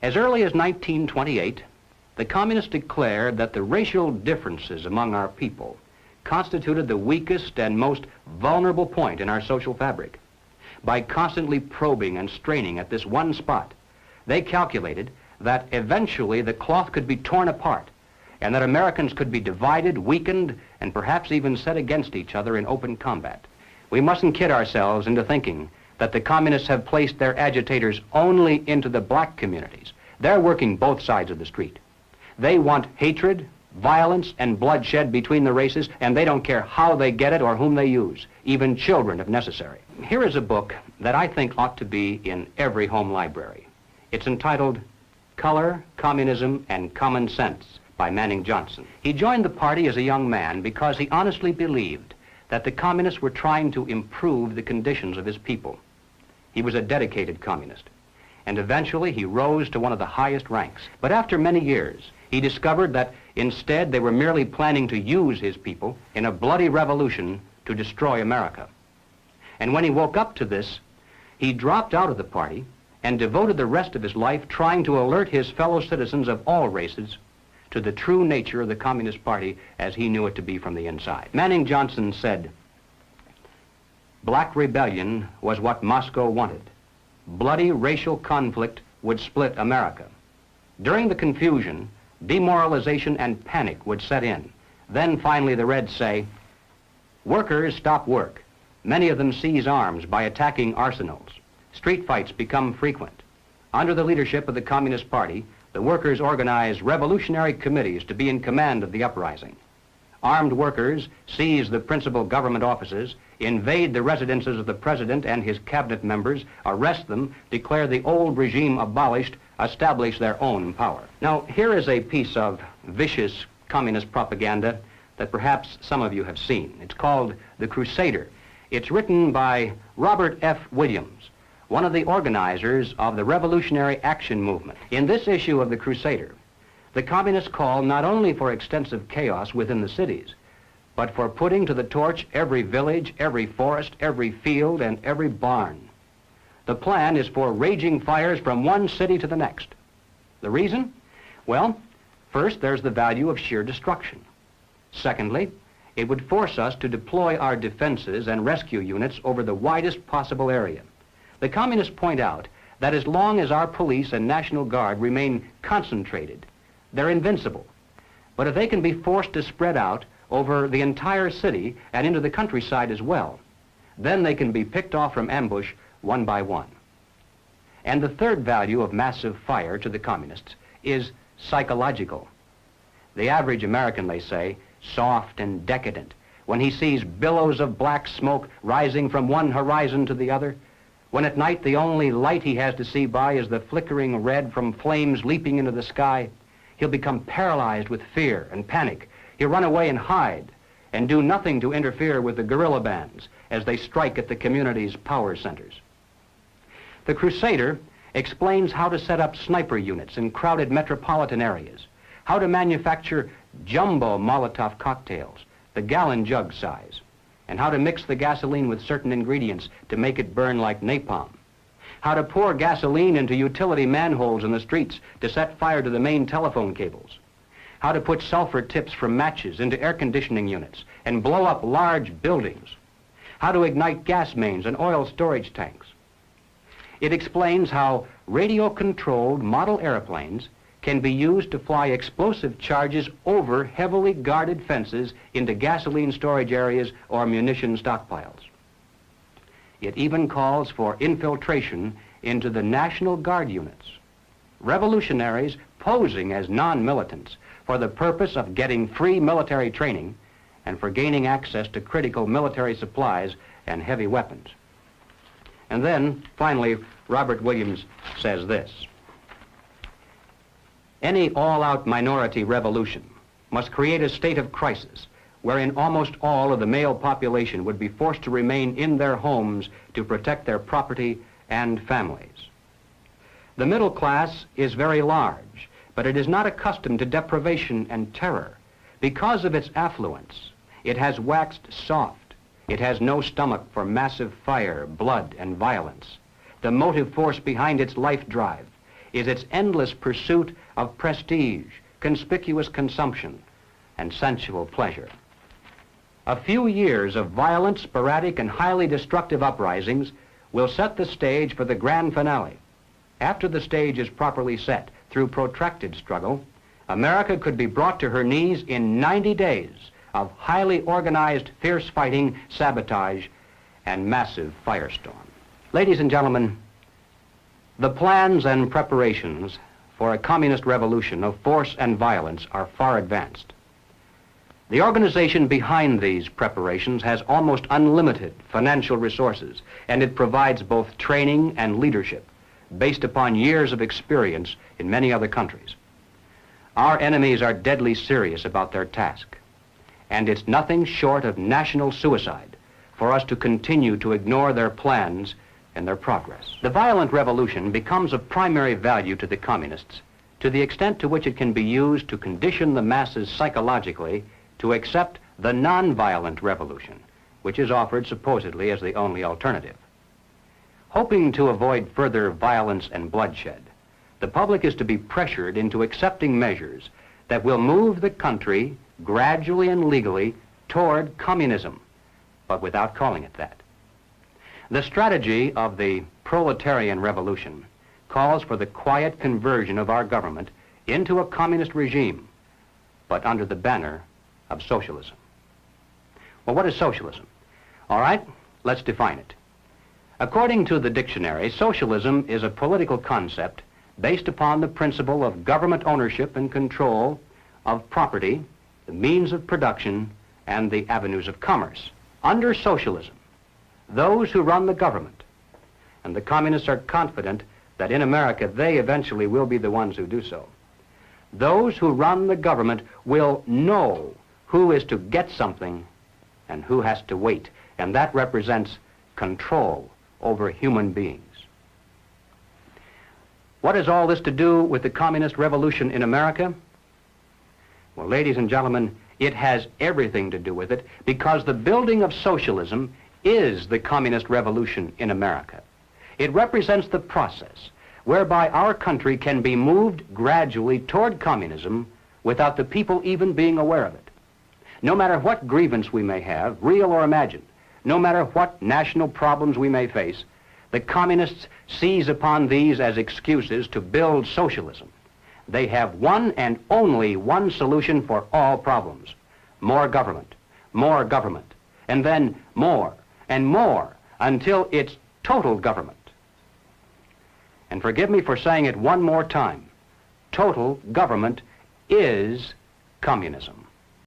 As early as 1928, the communists declared that the racial differences among our people constituted the weakest and most vulnerable point in our social fabric. By constantly probing and straining at this one spot, they calculated that eventually the cloth could be torn apart and that Americans could be divided, weakened, and perhaps even set against each other in open combat. We mustn't kid ourselves into thinking that the communists have placed their agitators only into the black communities. They're working both sides of the street. They want hatred, violence, and bloodshed between the races, and they don't care how they get it or whom they use, even children if necessary. Here is a book that I think ought to be in every home library. It's entitled Color, Communism, and Common Sense by Manning Johnson. He joined the party as a young man because he honestly believed that the communists were trying to improve the conditions of his people. He was a dedicated communist, and eventually he rose to one of the highest ranks. But after many years, he discovered that instead they were merely planning to use his people in a bloody revolution to destroy America. And when he woke up to this, he dropped out of the party and devoted the rest of his life trying to alert his fellow citizens of all races to the true nature of the Communist Party as he knew it to be from the inside. Manning Johnson said, "Black rebellion was what Moscow wanted. Bloody racial conflict would split America. During the confusion, demoralization and panic would set in. Then finally the Reds say, workers stop work. Many of them seize arms by attacking arsenals. Street fights become frequent. Under the leadership of the Communist Party, the workers organize revolutionary committees to be in command of the uprising. Armed workers seize the principal government offices, invade the residences of the president and his cabinet members, arrest them, declare the old regime abolished, establish their own power." Now, here is a piece of vicious communist propaganda that perhaps some of you have seen. It's called The Crusader. It's written by Robert F. Williams, one of the organizers of the Revolutionary Action Movement. In this issue of The Crusader, the communists call not only for extensive chaos within the cities, but for putting to the torch every village, every forest, every field, and every barn. The plan is for raging fires from one city to the next. The reason? Well, first, there's the value of sheer destruction. Secondly, it would force us to deploy our defenses and rescue units over the widest possible area. The communists point out that as long as our police and National Guard remain concentrated, they're invincible. But if they can be forced to spread out over the entire city and into the countryside as well, then they can be picked off from ambush one by one. And the third value of massive fire to the communists is psychological. The average American, they say, soft and decadent, when he sees billows of black smoke rising from one horizon to the other, when at night the only light he has to see by is the flickering red from flames leaping into the sky, he'll become paralyzed with fear and panic. He'll run away and hide and do nothing to interfere with the guerrilla bands as they strike at the community's power centers. The Crusader explains how to set up sniper units in crowded metropolitan areas, how to manufacture jumbo Molotov cocktails, the gallon jug size, and how to mix the gasoline with certain ingredients to make it burn like napalm, how to pour gasoline into utility manholes in the streets to set fire to the main telephone cables, how to put sulfur tips from matches into air conditioning units and blow up large buildings, how to ignite gas mains and oil storage tanks. It explains how radio-controlled model airplanes can be used to fly explosive charges over heavily guarded fences into gasoline storage areas or munition stockpiles. It even calls for infiltration into the National Guard units, revolutionaries posing as non-militants for the purpose of getting free military training and for gaining access to critical military supplies and heavy weapons. And then, finally, Robert Williams says this: any all-out minority revolution must create a state of crisis wherein almost all of the male population would be forced to remain in their homes to protect their property and families. The middle class is very large, but it is not accustomed to deprivation and terror. Because of its affluence, it has waxed soft. It has no stomach for massive fire, blood, and violence. The motive force behind its life drive is its endless pursuit of prestige, conspicuous consumption, and sensual pleasure. A few years of violent, sporadic, and highly destructive uprisings will set the stage for the grand finale. After the stage is properly set through protracted struggle, America could be brought to her knees in 90 days of highly organized, fierce fighting, sabotage, and massive firestorm. Ladies and gentlemen, the plans and preparations for a communist revolution of force and violence are far advanced. The organization behind these preparations has almost unlimited financial resources, and it provides both training and leadership based upon years of experience in many other countries. Our enemies are deadly serious about their task, and it's nothing short of national suicide for us to continue to ignore their plans and their progress. The violent revolution becomes of primary value to the communists to the extent to which it can be used to condition the masses psychologically to accept the non-violent revolution, which is offered supposedly as the only alternative. Hoping to avoid further violence and bloodshed, the public is to be pressured into accepting measures that will move the country gradually and legally toward communism, but without calling it that. The strategy of the proletarian revolution calls for the quiet conversion of our government into a communist regime, but under the banner of socialism. Well, what is socialism? All right, let's define it. According to the dictionary, socialism is a political concept based upon the principle of government ownership and control of property, the means of production, and the avenues of commerce. Under socialism, those who run the government, and the communists are confident that in America they eventually will be the ones who do so, those who run the government will know who is to get something and who has to wait, and that represents control over human beings. What has all this to do with the communist revolution in America? Well, ladies and gentlemen, it has everything to do with it, because the building of socialism is the communist revolution in America. It represents the process whereby our country can be moved gradually toward communism without the people even being aware of it. No matter what grievance we may have, real or imagined, no matter what national problems we may face, the communists seize upon these as excuses to build socialism. They have one and only one solution for all problems: more government, and then more and more until it's total government. And forgive me for saying it one more time, total government is communism.